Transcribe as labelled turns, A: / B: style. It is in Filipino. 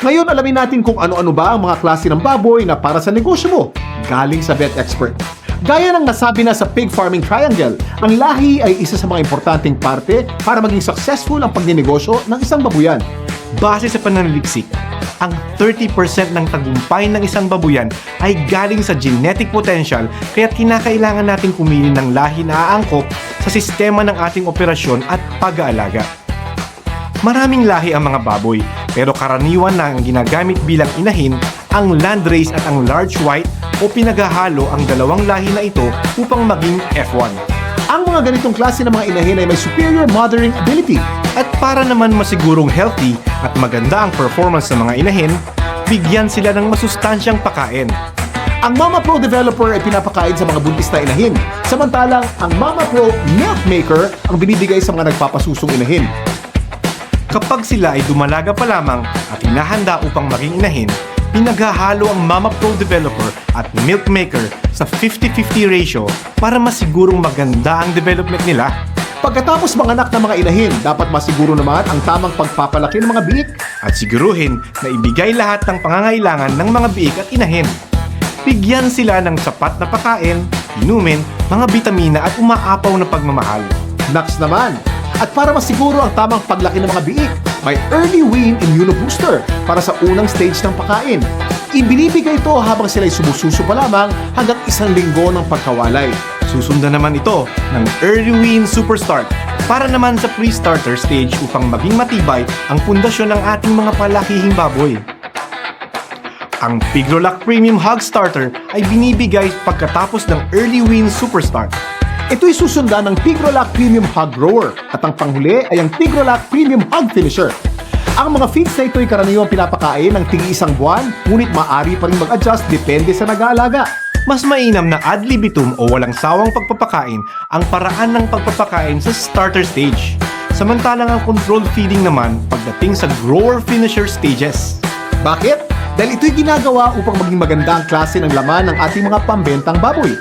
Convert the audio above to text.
A: Ngayon, alamin natin kung ano-ano ba ang mga klase ng baboy na para sa negosyo mo, galing sa vet expert. Gaya ng nasabi na sa Pig Farming Triangle, ang lahi ay isa sa mga importanteng parte para maging successful ang pagninegosyo ng isang babuyan.
B: Base sa pananaliksik, ang 30% ng tagumpay ng isang babuyan ay galing sa genetic potential, kaya kinakailangan nating pumili ng lahi na aangkop sa sistema ng ating operasyon at pag-aalaga. Maraming lahi ang mga baboy, pero karaniwan na ang ginagamit bilang inahin ang landrace at ang large white o pinaghahalo ang dalawang lahi na ito upang maging F1.
A: Ang mga ganitong klase ng mga inahin ay may superior mothering ability.
B: At para naman masigurong healthy at maganda ang performance ng mga inahin, bigyan sila ng masustansyang pagkain.
A: Ang Mama Pro Developer ay pinapakain sa mga buntis na inahin, samantalang ang Mama Pro Milk Maker ang binibigay sa mga nagpapasusong inahin.
B: Kapag sila ay dumalaga pa lamang at hinahanda upang maging inahin, pinaghahalo ang Mama Pro Developer at Milk Maker sa 50-50 ratio para masigurong maganda ang development nila.
A: Pagkatapos manganak ng mga inahin, dapat masiguro naman ang tamang pagpapalaki ng mga biik.
B: At siguruhin na ibigay lahat ng pangangailangan ng mga biik at inahin. Bigyan sila ng sapat na pagkain, inumin, mga bitamina at umaapaw na pagmamahal.
A: Next naman, at para masiguro ang tamang paglaki ng mga biik, may Early Wean Immunobooster para sa unang stage ng pagkain. Ibinibigay ito habang sila'y sumususo pa lamang hanggang 1 linggo ng pagkawalay.
B: Susundan naman ito ng Early Wean Superstart para naman sa pre-starter stage upang maging matibay ang pundasyon ng ating mga palakihing baboy. Ang Pigrolac Premium Hog Starter ay binibigay pagkatapos ng Early Wean Superstart.
A: Ito'y susundan ng Pigrolac Premium Hog Grower at ang panghuli ay ang Pigrolac Premium Hog Finisher. Ang mga feeds na ito'y karaniwang pinapakain ng tig-1 buwan, ngunit maaari pa rin mag-adjust depende sa nag-aalaga.
B: Mas mainam na ad libitum o walang sawang pagpapakain ang paraan ng pagpapakain sa starter stage. Samantalang ang controlled feeding naman pagdating sa grower-finisher stages.
A: Bakit? Dahil ito'y ginagawa upang maging maganda ang klase ng laman ng ating mga pambentang baboy.